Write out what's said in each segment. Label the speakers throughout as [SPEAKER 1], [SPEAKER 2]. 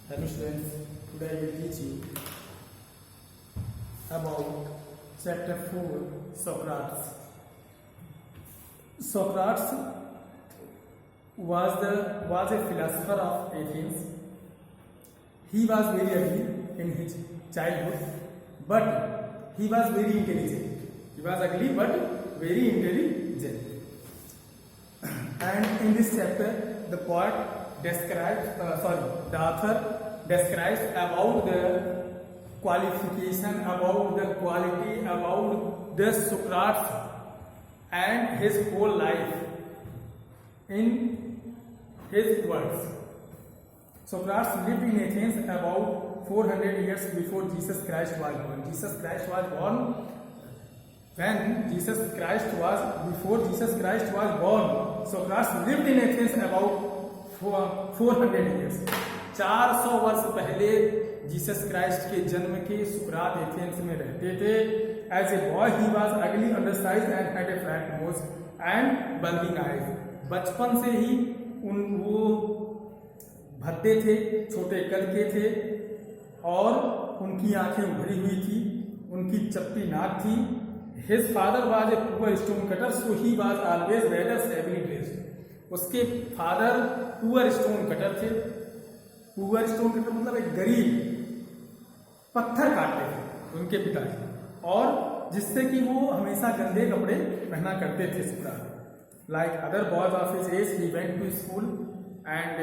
[SPEAKER 1] Hello students, today I will teach you about chapter 4 Socrates. Socrates was a philosopher of Athens. He was very ugly in his childhood, but he was very intelligent. He was ugly but very intelligent. And in this chapter, the author describes about the qualification, about the quality, about the Socrates and his whole life in his words. Socrates lived in Athens about 400 years before Jesus Christ was born. Jesus Christ was born when before Jesus Christ was born. Socrates lived in Athens about 400 years. 400 वर्ष पहले Jesus Christ के जन्म के सुकरात Athens में रहते थे. As a boy he was ugly, undersized and had a flat nose and bulging eyes. बचपन से ही वो भद्दे थे, छोटे कद के थे और उनकी आंखें उभरी हुई थी, उनकी चपटी नाक थी. His father was a poor stone cutter, so he was always rather shabbily dressed. उसके फादर पुअर स्टोन कटर थे. पुअर स्टोन कटर मतलब एक गरीब, पत्थर काटते थे उनके पिताजी, और जिससे कि वो हमेशा गंदे कपड़े पहना करते थे. सुकरात like other boys of his age he went to school and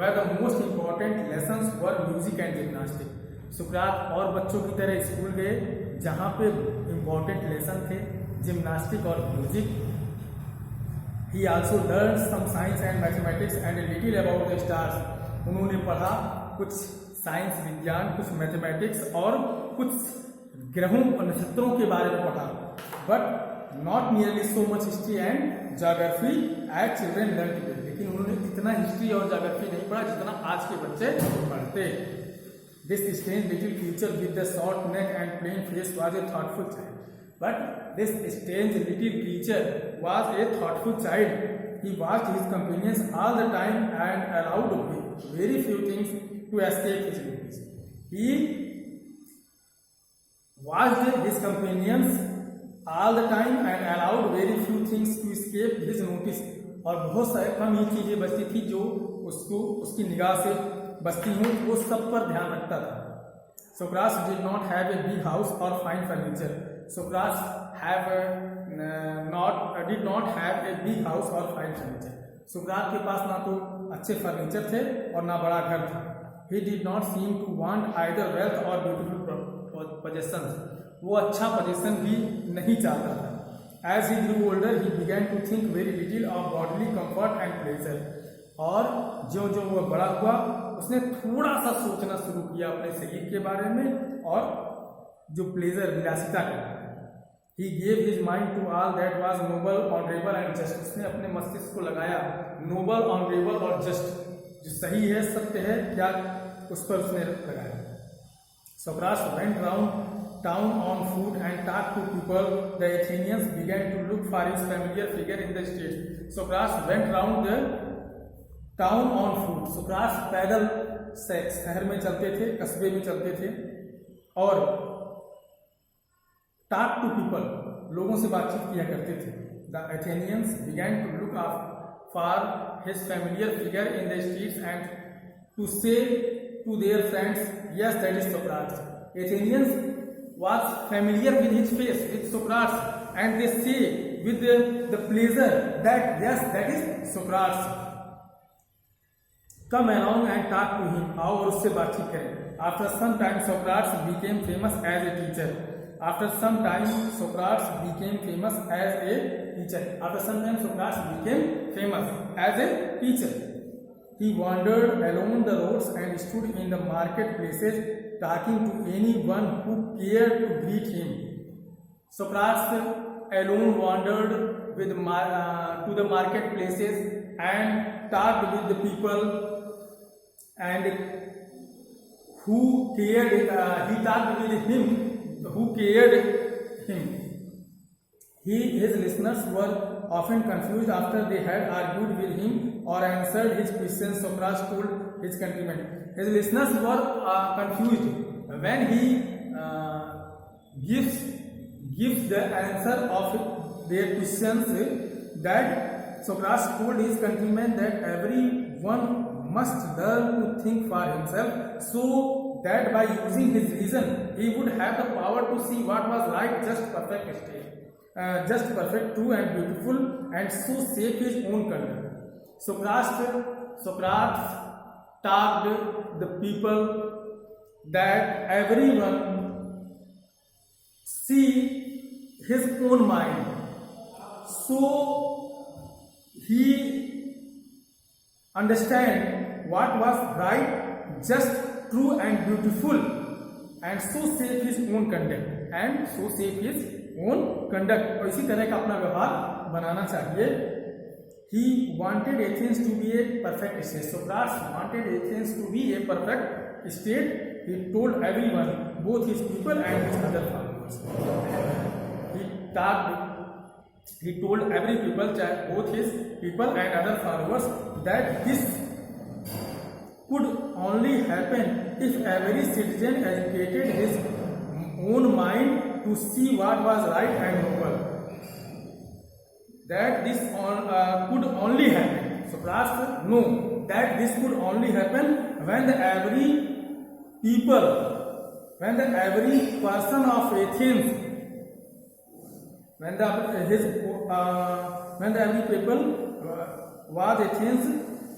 [SPEAKER 1] where the most important lessons were music and gymnastic. सुकरात और बच्चों की तरह स्कूल गए जहाँ पे इम्पोर्टेंट लेसन थे जिम्नास्टिक और music. He also learn some science and mathematics and little about the stars. उन्होंने पढ़ा कुछ साइंस विज्ञान, कुछ मैथमेटिक्स और कुछ ग्रहों और नक्षत्रों के बारे में पढ़ा. But not nearly so much history and geography as children learn today. लेकिन उन्होंने इतना हिस्ट्री और ज्योग्राफी नहीं पढ़ा जितना आज के बच्चे पढ़ते. This strange little creature with the short neck and plain face was a thoughtful child. But this strange little creature was a thoughtful child. He watched his companions all the time and allowed very few things to escape his notice. He watched his companions all the time and allowed very few things to escape his notice. और बहुत सारे कम ही चीजें बचती थी जो उसकी निगाह से बस्ती हूँ, वो सब पर ध्यान रखता था. Socrates did not have a big house or fine furniture. Socrates did not have a big house or fine furniture. सुकरात के पास ना तो अच्छे फर्नीचर थे और ना बड़ा घर था. He did not seem to want either wealth or beautiful possessions. वो अच्छा पोजीशन भी नहीं चाहता था. As he grew older, he began to think very little of bodily comfort and pleasure. और जो वो बड़ा हुआ उसने थोड़ा सा सोचना शुरू किया अपने शरीर के बारे में और जो प्लेजर, विलासिता का. He gave his mind to all that was noble, honorable and just. उसने अपने मस्तिष्क को लगाया नोबल, ऑनरेबल और जस्ट, जो सही है, सत्य है, क्या, उस पर उसने लगाया. Socrates went round town on foot and talked to people. The Athenians began to look for his familiar figure in the streets. Socrates went round the town on foot. सुकरात पैदल शहर में चलते थे, कस्बे में चलते थे और टॉक टू पीपल, लोगों से बातचीत किया करते थे. The Athenians began to look for his familiar figure in the streets and to say to their friends, yes that is Socrates. Athenians was familiar with his face, with Socrates, and they say with the pleasure that yes that is Socrates. Come along and talk to him. आओ और उससे बातचीत करें. After some time, Socrates became famous as a teacher. After some time, Socrates became famous as a teacher. After some time, Socrates became famous as a teacher. He wandered along the roads and stood in the marketplaces, talking to anyone who cared to greet him. Socrates alone wandered to the marketplaces and talked with the people. And who cared, he talked with him, who cared him. His listeners were often confused after they had argued with him or answered his questions, Socrates told his countrymen. His listeners were confused when he gives the answer of their questions. That Socrates told his countrymen that everyone must learn to think for himself, so that by using his reason he would have the power to see what was right, just perfect, true and beautiful, and so shape his own conduct. Socrates taught the people that everyone see his own mind, so he understand what was right, just, true and beautiful, and so shape his own conduct, और इसी तरह का अपना व्यवहार बनाना चाहिए. He wanted Athens to be a perfect state. Socrates wanted Athens to be a perfect state. He told everyone, both his people and his other followers. He told every people, both his people and other followers, that this could only happen if every citizen educated his own mind to see what was right and noble. That this could only happen. Socrates know that this could only happen when every person of Athens, when every people was Athens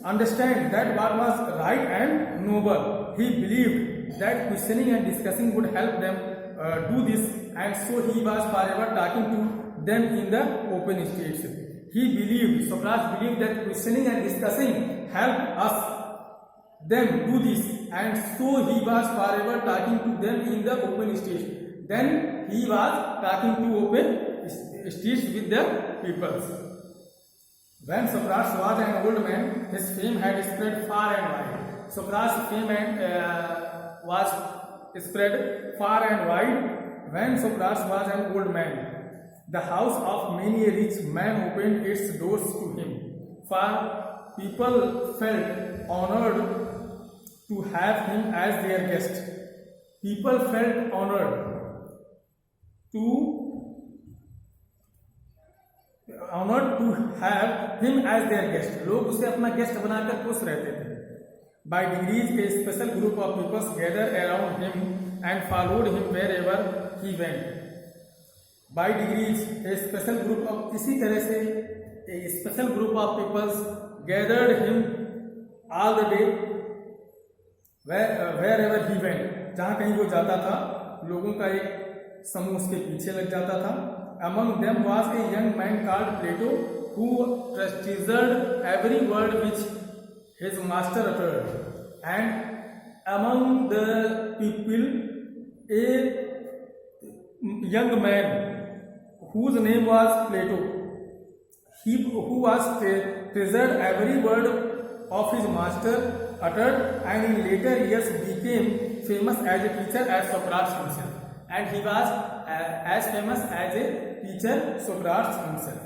[SPEAKER 1] understand that what was right and noble. He believed that questioning and discussing would help them do this, and so he was forever talking to them in the open states. Socrates believed that questioning and discussing help them do this, and so he was forever talking to them in the open states. Then he was talking to open states with the peoples. When Socrates was an old man, his fame had spread far and wide. Socrates' fame was spread far and wide. When Socrates was an old man, the house of many a rich man opened its doors to him, for people felt honored to have him as their guest. People felt honored to have him as their guest. लोग उसे अपना guest बनाकर खुश रहते थे. By degrees, a special group of people gathered around him and followed him wherever he went. By degrees, a special group of people gathered him all the day wherever he went. जहाँ कहीं वो जाता था, लोगों का एक समूह उसके पीछे लग जाता था. Among them was a young man called Plato, who treasured every word which his master uttered. And among the people, a young man whose name was Plato, who was treasured every word of his master uttered, and in later years became famous as a teacher as Socrates himself. And he was as famous as a teacher Socrates himself.